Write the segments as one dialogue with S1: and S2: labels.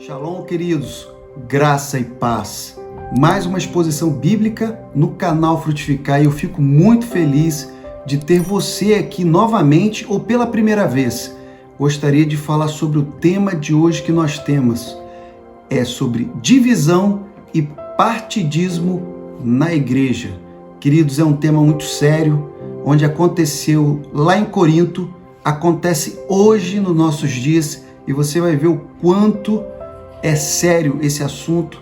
S1: Shalom, queridos, graça e paz. Mais uma exposição bíblica no canal Frutificar e eu fico muito feliz de ter você aqui novamente ou pela primeira vez. Gostaria de falar sobre o tema de hoje que nós temos. É sobre divisão e partidismo na igreja. Queridos, é um tema muito sério, onde aconteceu lá em Corinto, acontece hoje nos nossos dias e você vai ver o quanto é sério esse assunto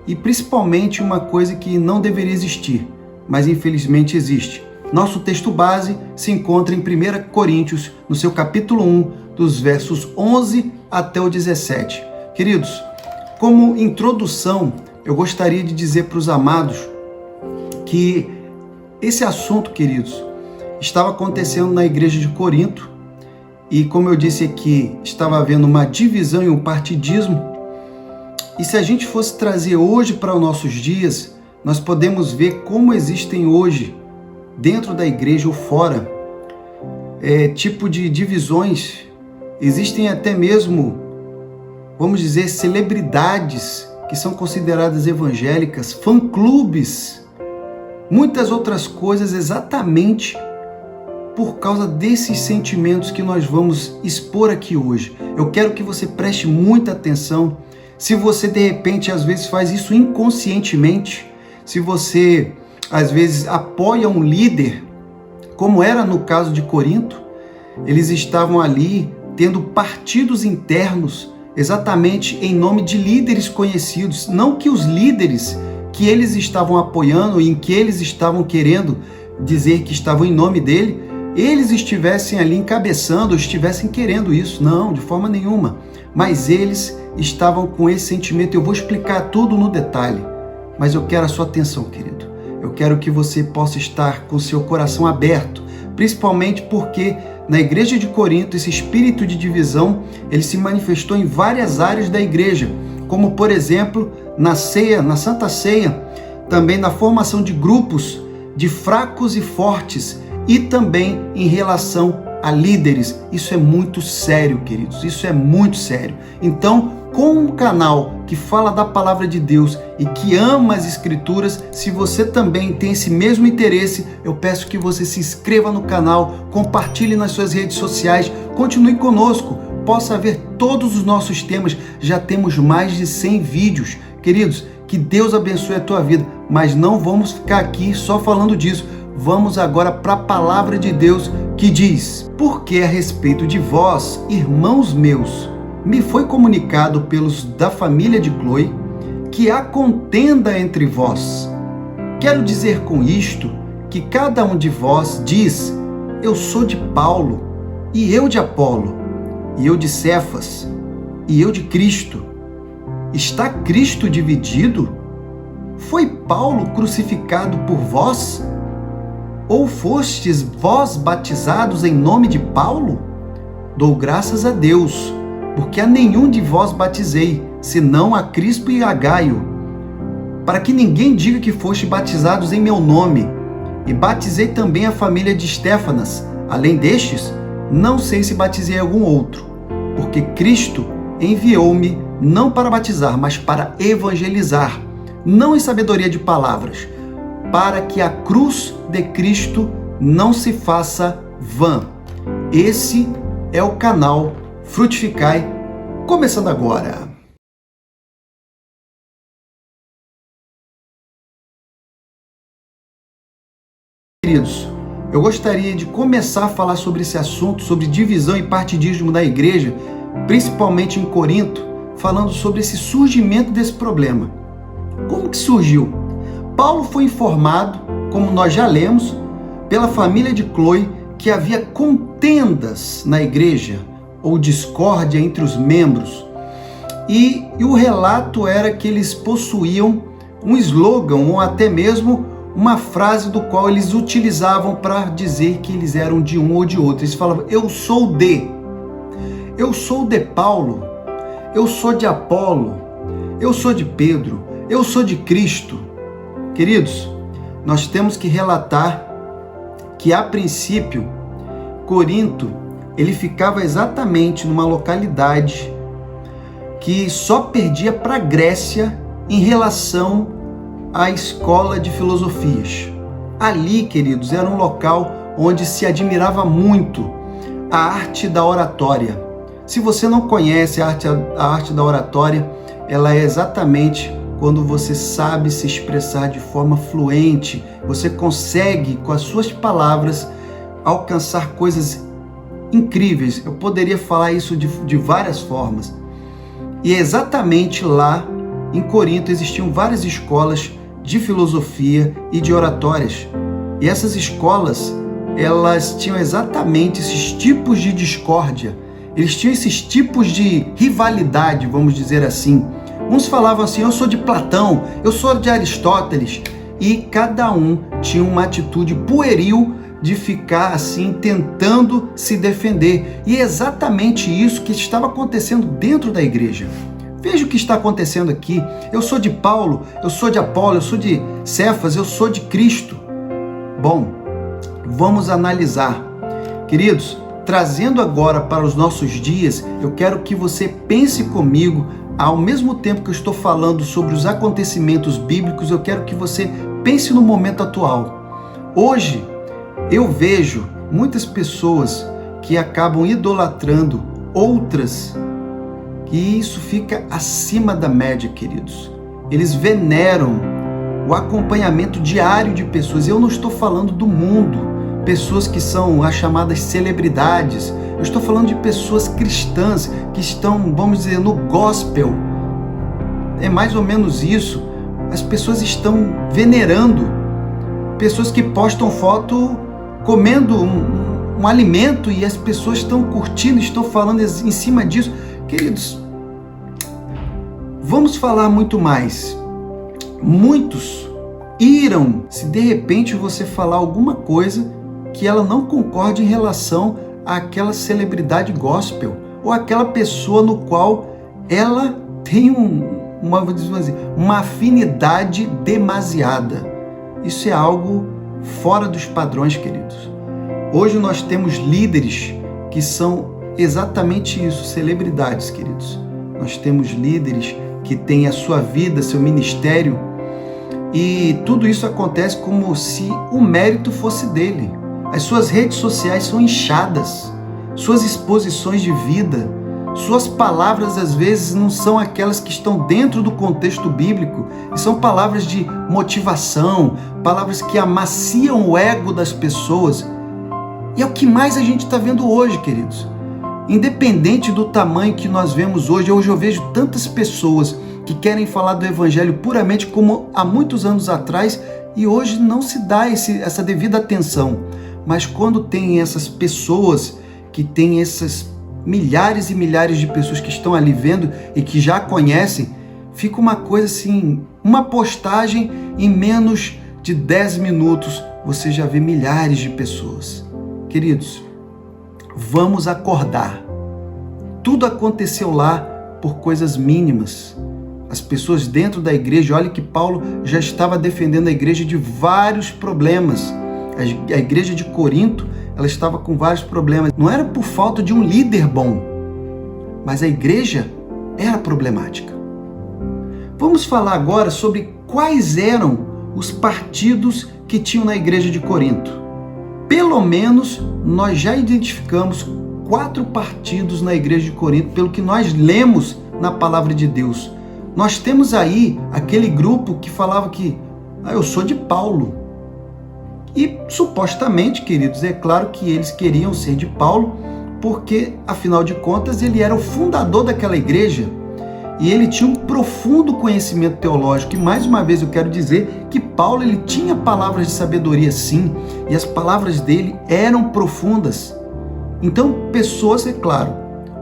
S1: e principalmente uma coisa que não deveria existir, mas infelizmente existe. Nosso texto base se encontra em 1 Coríntios, no seu capítulo 1, dos versos 11 até o 17. Queridos, como introdução, eu gostaria de dizer para os amados que esse assunto, queridos, estava acontecendo na igreja de Corinto e, como eu disse aqui, estava havendo uma divisão e um partidismo. E se a gente fosse trazer hoje para os nossos dias, nós podemos ver como existem hoje, dentro da igreja ou fora, tipo de divisões. Existem até mesmo, vamos dizer, celebridades que são consideradas evangélicas, fã-clubes, muitas outras coisas exatamente por causa desses sentimentos que nós vamos expor aqui hoje. Eu quero que você preste muita atenção. Se você de repente às vezes faz isso inconscientemente, se você às vezes apoia um líder, como era no caso de Corinto, eles estavam ali tendo partidos internos, exatamente em nome de líderes conhecidos, não que os líderes que eles estavam apoiando e em que eles estavam querendo dizer que estavam em nome dele, eles estivessem ali encabeçando, ou estivessem querendo isso, não, de forma nenhuma, mas eles estavam com esse sentimento. Eu vou explicar tudo no detalhe, mas eu quero a sua atenção, querido. Eu quero que você possa estar com seu coração aberto, principalmente porque na igreja de Corinto esse espírito de divisão, ele se manifestou em várias áreas da igreja, como por exemplo, na ceia, na Santa Ceia, também na formação de grupos de fracos e fortes e também em relação a líderes. Isso é muito sério, queridos, isso é muito sério. Então, com um canal que fala da palavra de Deus e que ama as escrituras, se você também tem esse mesmo interesse, eu peço que você se inscreva no canal, compartilhe nas suas redes sociais, continue conosco, possa ver todos os nossos temas. Já temos mais de 100 vídeos. Queridos, que Deus abençoe a tua vida, mas não vamos ficar aqui só falando disso. Vamos agora para a palavra de Deus que diz: porque a respeito de vós, irmãos meus, me foi comunicado pelos da família de Cloe que há contenda entre vós. Quero dizer com isto que cada um de vós diz: eu sou de Paulo, e eu de Apolo, e eu de Cefas, e eu de Cristo. Está Cristo dividido? Foi Paulo crucificado por vós? Ou fostes vós batizados em nome de Paulo? Dou graças a Deus, porque a nenhum de vós batizei, senão a Crispo e a Gaio, para que ninguém diga que foste batizados em meu nome. E batizei também a família de Estéfanas. Além destes, não sei se batizei algum outro, porque Cristo enviou-me não para batizar, mas para evangelizar, não em sabedoria de palavras, para que a cruz de Cristo não se faça vã. Esse é o canal Frutificai, começando agora. Queridos, eu gostaria de começar a falar sobre esse assunto, sobre divisão e partidismo da igreja, principalmente em Corinto, falando sobre esse surgimento desse problema. Como que surgiu? Paulo foi informado, como nós já lemos, pela família de Cloe, que havia contendas na igreja, ou discórdia entre os membros. E o relato era que eles possuíam um slogan, ou até mesmo uma frase do qual eles utilizavam para dizer que eles eram de um ou de outro. Eles falavam: eu sou de Paulo, eu sou de Apolo, eu sou de Pedro, eu sou de Cristo. Queridos, nós temos que relatar que a princípio Corinto ele ficava exatamente numa localidade que só perdia para a Grécia em relação à escola de filosofias. Ali, queridos, era um local onde se admirava muito a arte da oratória. Se você não conhece a arte da oratória, ela é exatamente quando você sabe se expressar de forma fluente, você consegue, com as suas palavras, alcançar coisas incríveis. Eu poderia falar isso de várias formas. E exatamente lá, em Corinto, existiam várias escolas de filosofia e de oratórias. E essas escolas, elas tinham exatamente esses tipos de discórdia. Eles tinham esses tipos de rivalidade, vamos dizer assim. Uns falavam assim, eu sou de Platão, eu sou de Aristóteles. E cada um tinha uma atitude pueril de ficar assim, tentando se defender. E é exatamente isso que estava acontecendo dentro da igreja. Veja o que está acontecendo aqui. Eu sou de Paulo, eu sou de Apolo, eu sou de Cefas, eu sou de Cristo. Bom, vamos analisar. Queridos, trazendo agora para os nossos dias, eu quero que você pense comigo, ao mesmo tempo que eu estou falando sobre os acontecimentos bíblicos, eu quero que você pense no momento atual. Hoje, eu vejo muitas pessoas que acabam idolatrando outras, e isso fica acima da média, queridos. Eles veneram o acompanhamento diário de pessoas. Eu não estou falando do mundo, pessoas que são as chamadas celebridades. Eu estou falando de pessoas cristãs que estão, vamos dizer, no gospel. É mais ou menos isso. As pessoas estão venerando pessoas que postam foto comendo um alimento e as pessoas estão curtindo, estão falando em cima disso. Queridos, vamos falar muito mais. Muitos iram se de repente você falar alguma coisa que ela não concorde em relação àquela celebridade gospel ou aquela pessoa no qual ela tem uma afinidade demasiada. Isso é algo fora dos padrões, queridos. Hoje nós temos líderes que são exatamente isso, celebridades, queridos. Nós temos líderes que têm a sua vida, seu ministério, e tudo isso acontece como se o mérito fosse dele. As suas redes sociais são inchadas, suas exposições de vida, suas palavras às vezes não são aquelas que estão dentro do contexto bíblico, e são palavras de motivação, palavras que amaciam o ego das pessoas. E é o que mais a gente está vendo hoje, queridos. Independente do tamanho que nós vemos hoje eu vejo tantas pessoas que querem falar do evangelho puramente como há muitos anos atrás, e hoje não se dá essa devida atenção. Mas quando tem essas pessoas que têm essas milhares e milhares de pessoas que estão ali vendo e que já conhecem, fica uma coisa assim, uma postagem em menos de 10 minutos, você já vê milhares de pessoas. Queridos, vamos acordar. Tudo aconteceu lá por coisas mínimas. As pessoas dentro da igreja, olha que Paulo já estava defendendo a igreja de vários problemas. A igreja de Corinto, ela estava com vários problemas. Não era por falta de um líder bom, mas a igreja era problemática. Vamos falar agora sobre quais eram os partidos que tinham na igreja de Corinto. Pelo menos nós já identificamos 4 partidos na igreja de Corinto, pelo que nós lemos na palavra de Deus. Nós temos aí aquele grupo que falava que eu sou de Paulo. E supostamente, queridos, é claro que eles queriam ser de Paulo, porque afinal de contas ele era o fundador daquela igreja e ele tinha um profundo conhecimento teológico. E mais uma vez eu quero dizer que Paulo, ele tinha palavras de sabedoria sim, e as palavras dele eram profundas. Então pessoas, é claro,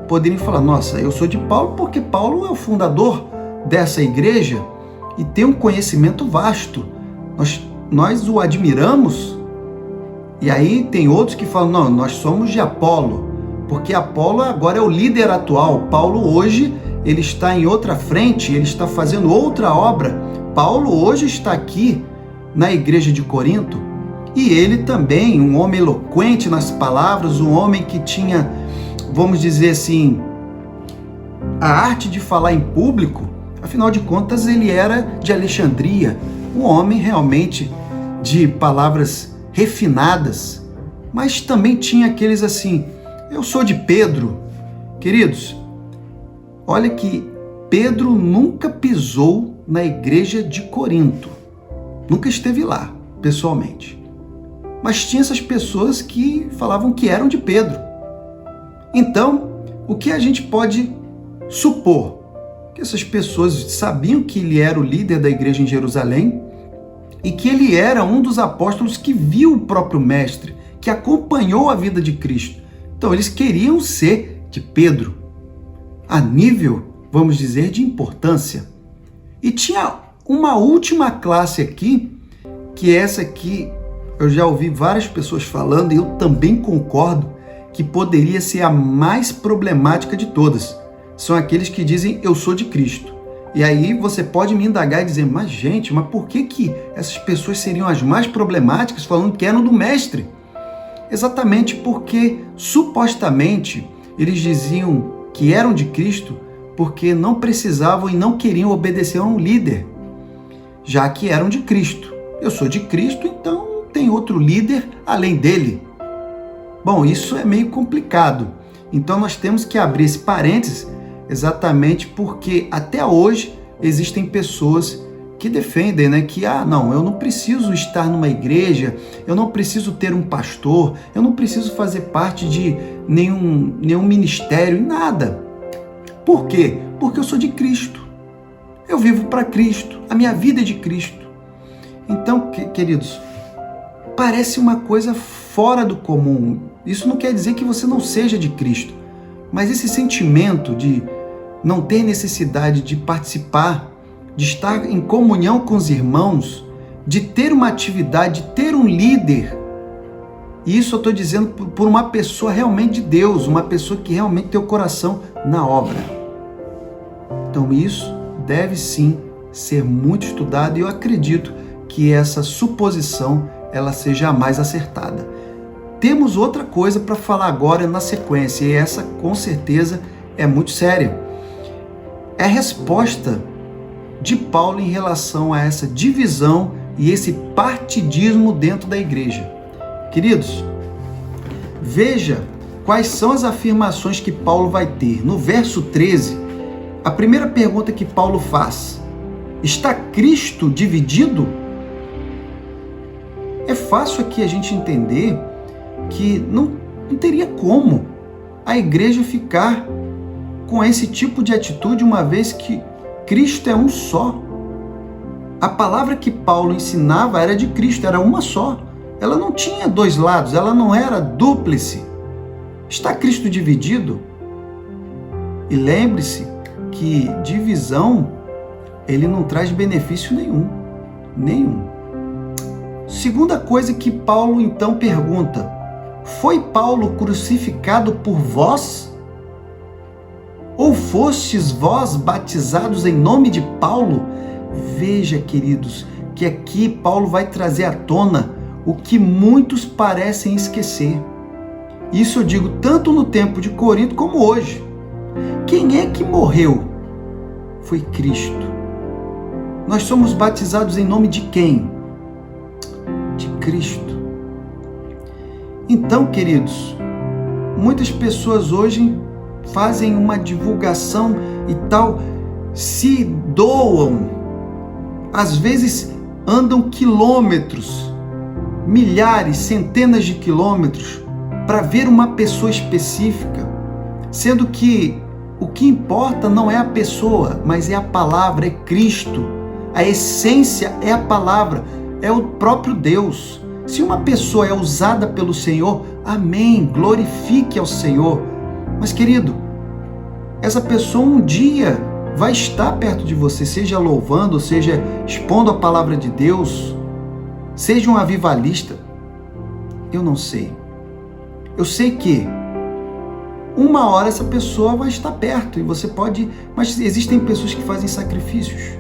S1: poderiam falar, nossa, eu sou de Paulo porque Paulo é o fundador dessa igreja e tem um conhecimento vasto. Nós o admiramos. E aí tem outros que falam, não, nós somos de Apolo, porque Apolo agora é o líder atual. Paulo hoje, ele está em outra frente, ele está fazendo outra obra. Paulo hoje está aqui na igreja de Corinto, e ele também, um homem eloquente nas palavras, um homem que tinha, vamos dizer assim, a arte de falar em público, afinal de contas ele era de Alexandria, um homem realmente de palavras refinadas, mas também tinha aqueles assim, eu sou de Pedro. Queridos, olha que Pedro nunca pisou na igreja de Corinto, nunca esteve lá, pessoalmente. Mas tinha essas pessoas que falavam que eram de Pedro. Então, o que a gente pode supor? Que essas pessoas sabiam que ele era o líder da igreja em Jerusalém e que ele era um dos apóstolos que viu o próprio mestre, que acompanhou a vida de Cristo. Então, eles queriam ser de Pedro, a nível, vamos dizer, de importância. E tinha uma última classe aqui, que essa aqui eu já ouvi várias pessoas falando e eu também concordo que poderia ser a mais problemática de todas. São aqueles que dizem, eu sou de Cristo. E aí você pode me indagar e dizer, mas gente, mas por que essas pessoas seriam as mais problemáticas falando que eram do mestre? Exatamente porque, supostamente, eles diziam que eram de Cristo porque não precisavam e não queriam obedecer a um líder, já que eram de Cristo. Eu sou de Cristo, então não tem outro líder além dele. Bom, isso é meio complicado. Então nós temos que abrir esse parênteses exatamente porque até hoje existem pessoas que defendem, né, que não, eu não preciso estar numa igreja, eu não preciso ter um pastor, eu não preciso fazer parte de nenhum ministério, nada. Por quê? Porque eu sou de Cristo. Eu vivo para Cristo, a minha vida é de Cristo. Então, queridos, parece uma coisa fora do comum. Isso não quer dizer que você não seja de Cristo, mas esse sentimento de não ter necessidade de participar, de estar em comunhão com os irmãos, de ter uma atividade, de ter um líder, e isso eu estou dizendo por uma pessoa realmente de Deus, uma pessoa que realmente tem o coração na obra. Então isso deve sim ser muito estudado e eu acredito que essa suposição ela seja a mais acertada. Temos outra coisa para falar agora na sequência, e essa com certeza é muito séria. É a resposta de Paulo em relação a essa divisão e esse partidismo dentro da igreja. Queridos, veja quais são as afirmações que Paulo vai ter. No verso 13, a primeira pergunta que Paulo faz: está Cristo dividido? É fácil aqui a gente entender que não teria como a igreja ficar com esse tipo de atitude, uma vez que Cristo é um só. A palavra que Paulo ensinava era de Cristo, era uma só. Ela não tinha dois lados, ela não era dúplice. Está Cristo dividido? E lembre-se que divisão, ele não traz benefício nenhum. Segunda coisa que Paulo então pergunta: foi Paulo crucificado por vós? Ou fostes vós batizados em nome de Paulo? Veja, queridos, que aqui Paulo vai trazer à tona o que muitos parecem esquecer. Isso eu digo tanto no tempo de Corinto como hoje. Quem é que morreu? Foi Cristo. Nós somos batizados em nome de quem? De Cristo. Então, queridos, muitas pessoas hoje fazem uma divulgação e tal, se doam, às vezes andam quilômetros, milhares, centenas de quilômetros para ver uma pessoa específica, sendo que o que importa não é a pessoa, mas é a palavra, é Cristo. A essência é a palavra, é o próprio Deus. Se uma pessoa é usada pelo Senhor, amém, glorifique ao Senhor. Mas, querido, essa pessoa um dia vai estar perto de você, seja louvando, seja expondo a palavra de Deus, seja um avivalista. Eu não sei. Eu sei que uma hora essa pessoa vai estar perto e você pode... Mas existem pessoas que fazem sacrifícios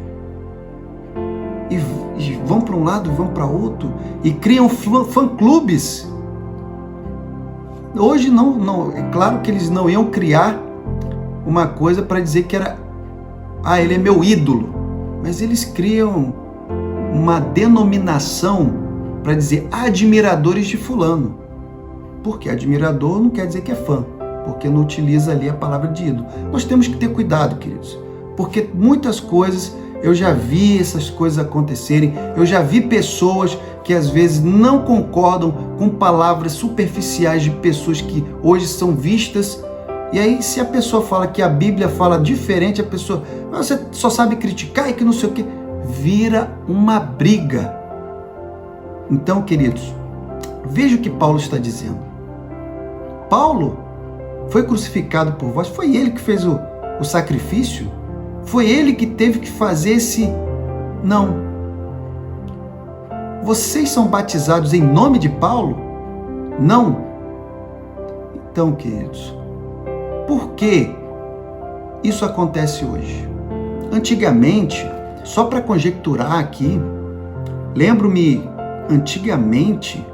S1: e vão para um lado e vão para outro e criam fã-clubes. Hoje não, é claro que eles não iam criar uma coisa para dizer que era, ele é meu ídolo. Mas eles criam uma denominação para dizer admiradores de fulano. Porque admirador não quer dizer que é fã, porque não utiliza ali a palavra de ídolo. Nós temos que ter cuidado, queridos, porque muitas coisas, eu já vi essas coisas acontecerem, eu já vi pessoas que às vezes não concordam com palavras superficiais de pessoas que hoje são vistas. E aí, se a pessoa fala que a Bíblia fala diferente, a pessoa, você só sabe criticar e que não sei o que, vira uma briga. Então, queridos, veja o que Paulo está dizendo. Paulo foi crucificado por vós, foi ele que fez o sacrifício, foi ele que teve que fazer esse... Não. Vocês são batizados em nome de Paulo? Não. Então, queridos, por que isso acontece hoje? Antigamente, só para conjecturar aqui, lembro-me, antigamente,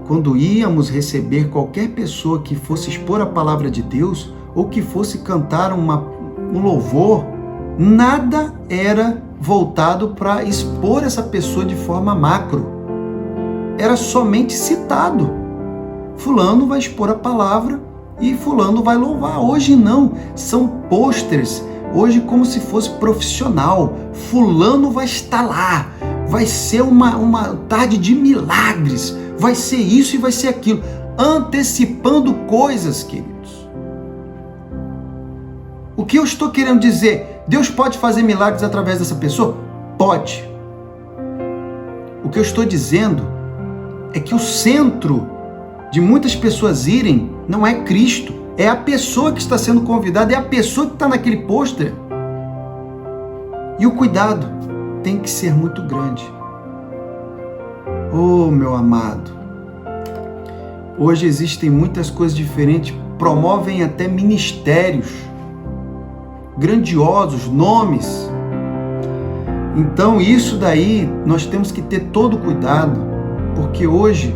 S1: quando íamos receber qualquer pessoa que fosse expor a palavra de Deus, ou que fosse cantar um louvor, nada era voltado para expor essa pessoa de forma macro. Era somente citado. Fulano vai expor a palavra e fulano vai louvar. Hoje não, são pôsteres. Hoje como se fosse profissional. Fulano vai estar lá. Vai ser uma tarde de milagres. Vai ser isso e vai ser aquilo. Antecipando coisas, queridos. O que eu estou querendo dizer? Deus pode fazer milagres através dessa pessoa? Pode. O que eu estou dizendo é que o centro de muitas pessoas irem não é Cristo, é a pessoa que está sendo convidada, é a pessoa que está naquele pôster. E o cuidado tem que ser muito grande. Oh, meu amado, hoje existem muitas coisas diferentes, promovem até ministérios grandiosos, nomes. Então isso daí nós temos que ter todo cuidado, porque hoje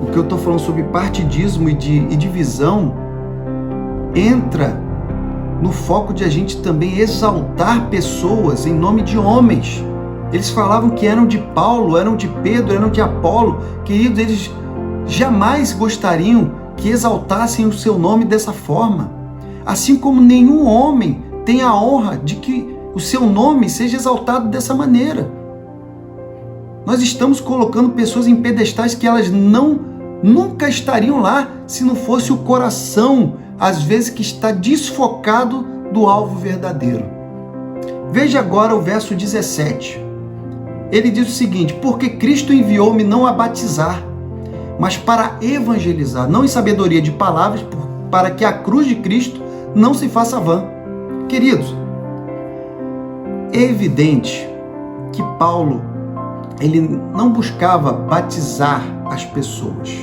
S1: o que eu estou falando sobre partidismo e divisão entra no foco de a gente também exaltar pessoas em nome de homens. Eles falavam que eram de Paulo, eram de Pedro, eram de Apolo. Queridos, eles jamais gostariam que exaltassem o seu nome dessa forma. Assim como nenhum homem tem a honra de que o seu nome seja exaltado dessa maneira. Nós estamos colocando pessoas em pedestais que elas nunca estariam lá se não fosse o coração, às vezes, que está desfocado do alvo verdadeiro. Veja agora o verso 17. Ele diz o seguinte: porque Cristo enviou-me não a batizar, mas para evangelizar, não em sabedoria de palavras, para que a cruz de Cristo não se faça vã. Queridos, é evidente que Paulo, ele não buscava batizar as pessoas.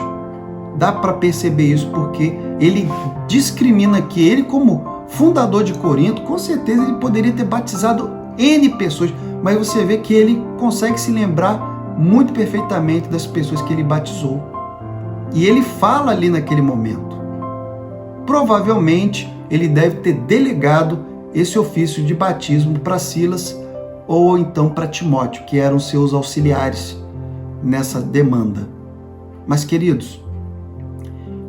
S1: Dá para perceber isso porque ele discrimina que ele, como fundador de Corinto, com certeza ele poderia ter batizado N pessoas, mas você vê que ele consegue se lembrar muito perfeitamente das pessoas que ele batizou. E ele fala ali naquele momento. Provavelmente ele deve ter delegado esse ofício de batismo para Silas ou então para Timóteo, que eram seus auxiliares nessa demanda. Mas, queridos,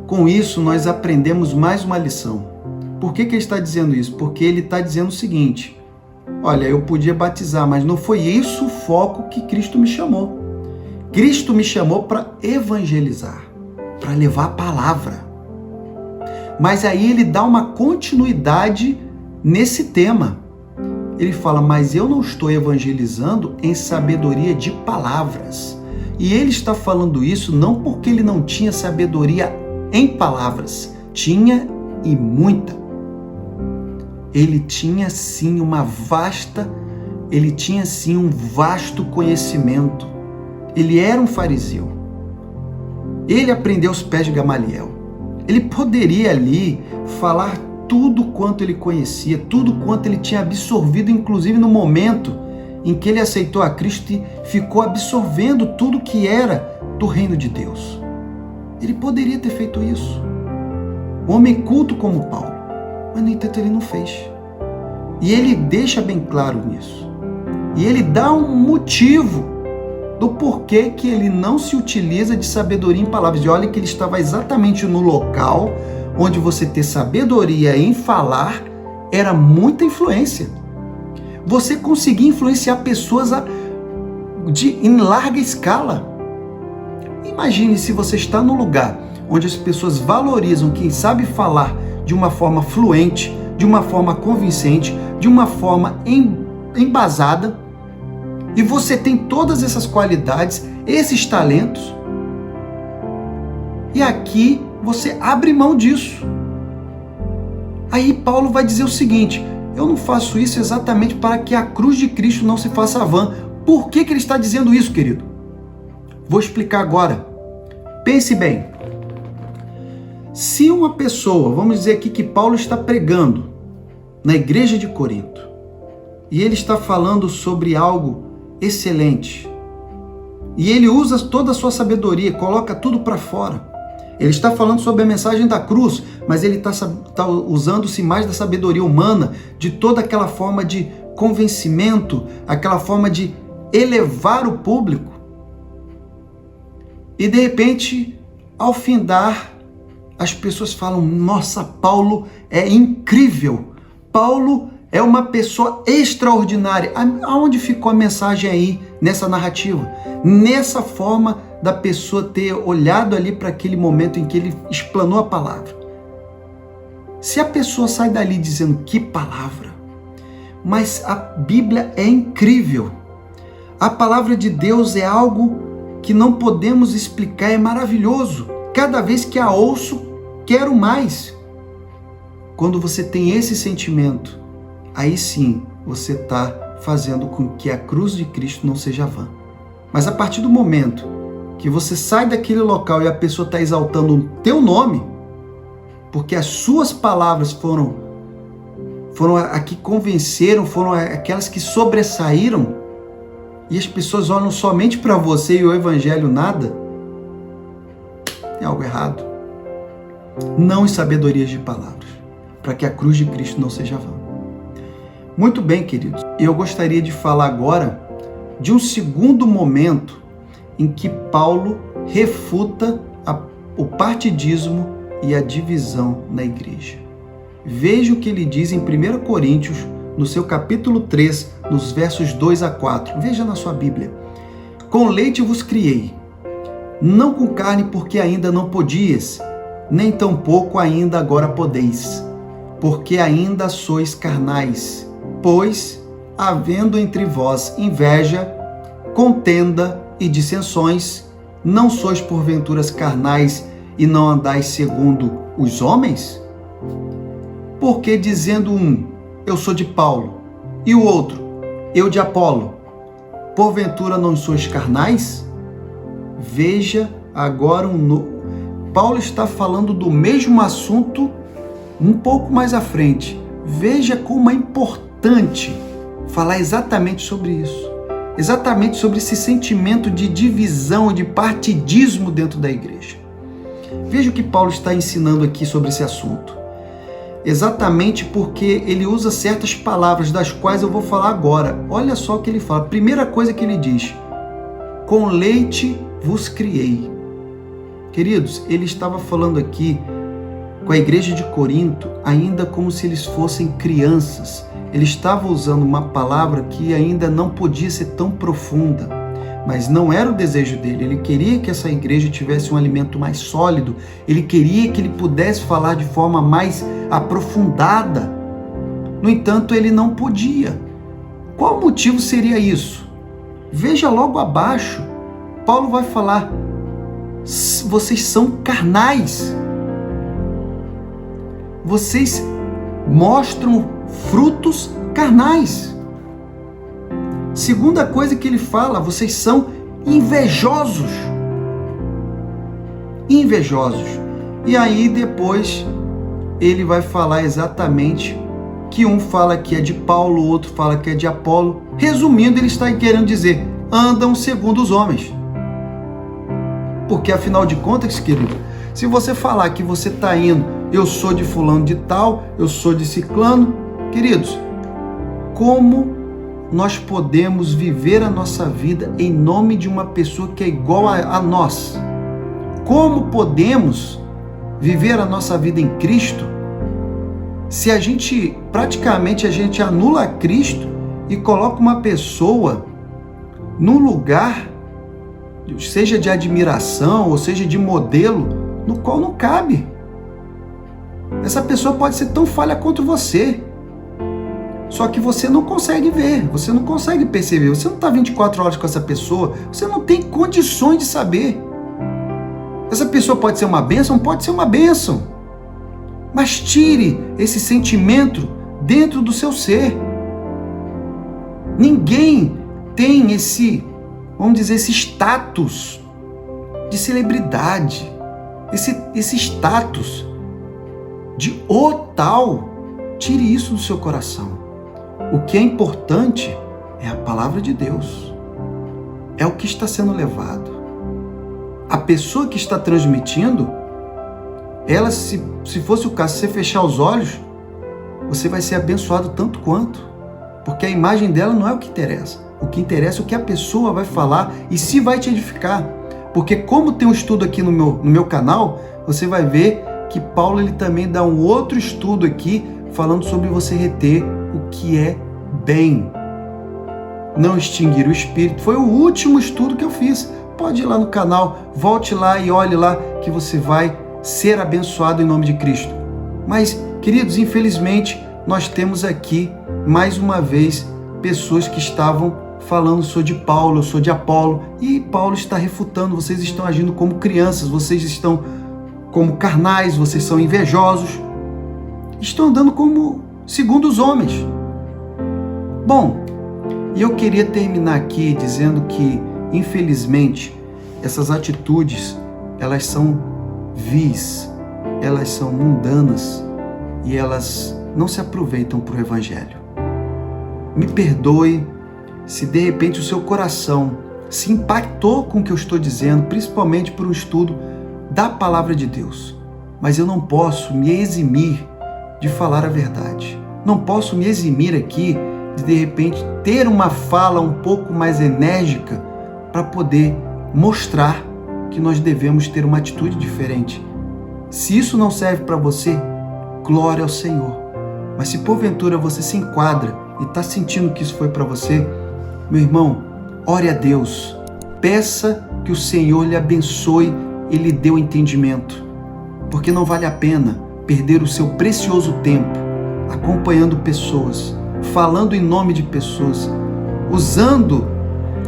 S1: com isso nós aprendemos mais uma lição. Por que ele está dizendo isso? Porque ele está dizendo o seguinte: olha, eu podia batizar, mas não foi isso o foco que Cristo me chamou. Cristo me chamou para evangelizar, para levar a palavra. Mas aí ele dá uma continuidade nesse tema. Ele fala, mas eu não estou evangelizando em sabedoria de palavras. E ele está falando isso não porque ele não tinha sabedoria em palavras. Tinha e muita. Ele tinha sim um vasto conhecimento. Ele era um fariseu. Ele aprendeu aos pés de Gamaliel. Ele poderia ali falar tudo quanto ele conhecia, tudo quanto ele tinha absorvido, inclusive no momento em que ele aceitou a Cristo e ficou absorvendo tudo que era do reino de Deus. Ele poderia ter feito isso. Um homem culto como Paulo. Mas, no entanto, ele não fez. E ele deixa bem claro nisso. E ele dá um motivo do porquê que ele não se utiliza de sabedoria em palavras. E olha que ele estava exatamente no local onde você ter sabedoria em falar era muita influência. Você conseguia influenciar pessoas em larga escala. Imagine se você está no lugar onde as pessoas valorizam quem sabe falar de uma forma fluente, de uma forma convincente, de uma forma embasada, e você tem todas essas qualidades, esses talentos, e aqui você abre mão disso. Aí Paulo vai dizer o seguinte: eu não faço isso exatamente para que a cruz de Cristo não se faça vã. Por que ele está dizendo isso, querido? Vou explicar agora. Pense bem. Se uma pessoa, vamos dizer aqui que Paulo está pregando na igreja de Corinto, e ele está falando sobre algo excelente, e ele usa toda a sua sabedoria, coloca tudo para fora. Ele está falando sobre a mensagem da cruz, mas ele está usando-se mais da sabedoria humana, de toda aquela forma de convencimento, aquela forma de elevar o público. E de repente, ao findar, as pessoas falam: nossa, Paulo é incrível, Paulo é uma pessoa extraordinária. Aonde ficou a mensagem aí nessa narrativa? Nessa forma da pessoa ter olhado ali para aquele momento em que ele explanou a palavra. Se a pessoa sai dali dizendo: que palavra! Mas a Bíblia é incrível. A palavra de Deus é algo que não podemos explicar, é maravilhoso. Cada vez que a ouço, quero mais. Quando você tem esse sentimento, aí sim você está fazendo com que a cruz de Cristo não seja vã. Mas a partir do momento que você sai daquele local e a pessoa está exaltando o teu nome, porque as suas palavras foram a que convenceram, foram aquelas que sobressaíram, e as pessoas olham somente para você e o evangelho nada, tem algo errado. Não em sabedorias de palavras, para que a cruz de Cristo não seja vã. Muito bem, queridos, eu gostaria de falar agora de um segundo momento em que Paulo refuta o partidismo e a divisão na igreja. Veja o que ele diz em 1 Coríntios, no seu capítulo 3, nos versos 2 a 4. Veja na sua Bíblia. Com leite vos criei, não com carne, porque ainda não podias, nem tampouco ainda agora podeis, porque ainda sois carnais. Pois, havendo entre vós inveja, contenda e dissensões, não sois porventuras carnais e não andais segundo os homens? Porque dizendo um, eu sou de Paulo, e o outro, eu de Apolo, porventura não sois carnais? Veja agora Paulo está falando do mesmo assunto um pouco mais à frente. Veja como é importante falar exatamente sobre isso. Exatamente sobre esse sentimento de divisão, de partidismo dentro da igreja. Veja o que Paulo está ensinando aqui sobre esse assunto. Exatamente porque ele usa certas palavras, das quais eu vou falar agora. Olha só o que ele fala. Primeira coisa que ele diz: com leite vos criei. Queridos, ele estava falando aqui com a igreja de Corinto ainda como se eles fossem crianças. Ele estava usando uma palavra que ainda não podia ser tão profunda, mas não era o desejo dele. Ele queria que essa igreja tivesse um alimento mais sólido, ele queria que ele pudesse falar de forma mais aprofundada. No entanto, ele não podia. Qual motivo seria isso? Veja logo abaixo, Paulo vai falar: vocês são carnais. Vocês mostram frutos carnais. Segunda coisa que ele fala: vocês são invejosos. Invejosos. E aí depois ele vai falar exatamente que um fala que é de Paulo, o outro fala que é de Apolo. Resumindo, ele está querendo dizer: andam segundo os homens. Porque afinal de contas, querido, se você falar que você está indo eu sou de fulano de tal, eu sou de ciclano. Queridos, como nós podemos viver a nossa vida em nome de uma pessoa que é igual a nós? Como podemos viver a nossa vida em Cristo se praticamente a gente anula a Cristo e coloca uma pessoa num lugar, seja de admiração ou seja de modelo, no qual não cabe? Essa pessoa pode ser tão falha quanto você, só que você não consegue ver, você não consegue perceber, você não está 24 horas com essa pessoa, você não tem condições de saber. Essa pessoa pode ser uma bênção? Pode ser uma bênção, mas tire esse sentimento dentro do seu ser. Ninguém tem esse, vamos dizer, esse status de celebridade, esse status de o tal. Tire isso do seu coração. O que é importante é a palavra de Deus, é o que está sendo levado. A pessoa que está transmitindo, ela, se fosse o caso, se você fechar os olhos, você vai ser abençoado tanto quanto, porque a imagem dela não é o que interessa. O que interessa é o que a pessoa vai falar e se vai te edificar. Porque como tem um estudo aqui no meu canal, você vai ver que Paulo ele também dá um outro estudo aqui falando sobre você reter o que é bem. Não extinguir o espírito. Foi o último estudo que eu fiz. Pode ir lá no canal, volte lá e olhe lá que você vai ser abençoado em nome de Cristo. Mas, queridos, infelizmente, nós temos aqui, mais uma vez, pessoas que estavam falando, eu sou de Paulo, eu sou de Apolo, e Paulo está refutando, vocês estão agindo como crianças, vocês estão como carnais, vocês são invejosos, estão andando como segundo os homens. Bom, e eu queria terminar aqui dizendo que, infelizmente, essas atitudes, elas são vis, elas são mundanas e elas não se aproveitam para o Evangelho. Me perdoe se de repente o seu coração se impactou com o que eu estou dizendo, principalmente por um estudo da Palavra de Deus. Mas eu não posso me eximir de falar a verdade. Não posso me eximir aqui de repente ter uma fala um pouco mais enérgica para poder mostrar que nós devemos ter uma atitude diferente. Se isso não serve para você, glória ao Senhor. Mas se porventura você se enquadra e está sentindo que isso foi para você, meu irmão, ore a Deus. Peça que o Senhor lhe abençoe e lhe dê o entendimento. Porque não vale a pena perder o seu precioso tempo acompanhando pessoas, falando em nome de pessoas, usando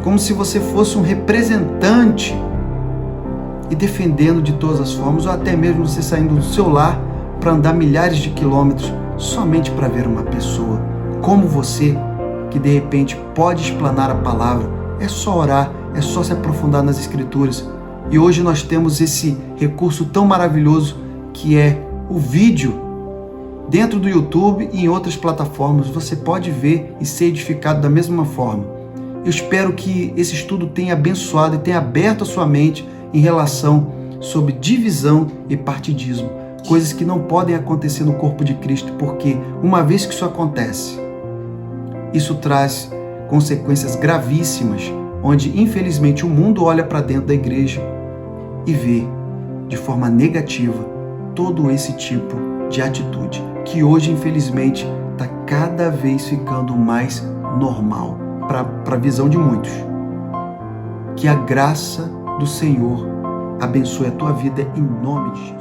S1: como se você fosse um representante e defendendo de todas as formas, ou até mesmo você saindo do seu lar para andar milhares de quilômetros somente para ver uma pessoa como você, que de repente pode explanar a palavra. É só orar, é só se aprofundar nas Escrituras. E hoje nós temos esse recurso tão maravilhoso que é o vídeo dentro do YouTube e em outras plataformas. Você pode ver e ser edificado da mesma forma. Eu espero que esse estudo tenha abençoado e tenha aberto a sua mente em relação sobre divisão e partidismo, coisas que não podem acontecer no corpo de Cristo, porque uma vez que isso acontece, isso traz consequências gravíssimas, onde infelizmente o mundo olha para dentro da igreja e vê de forma negativa todo esse tipo de atitude, que hoje infelizmente está cada vez ficando mais normal para a visão de muitos. Que a graça do Senhor abençoe a tua vida em nome de Jesus.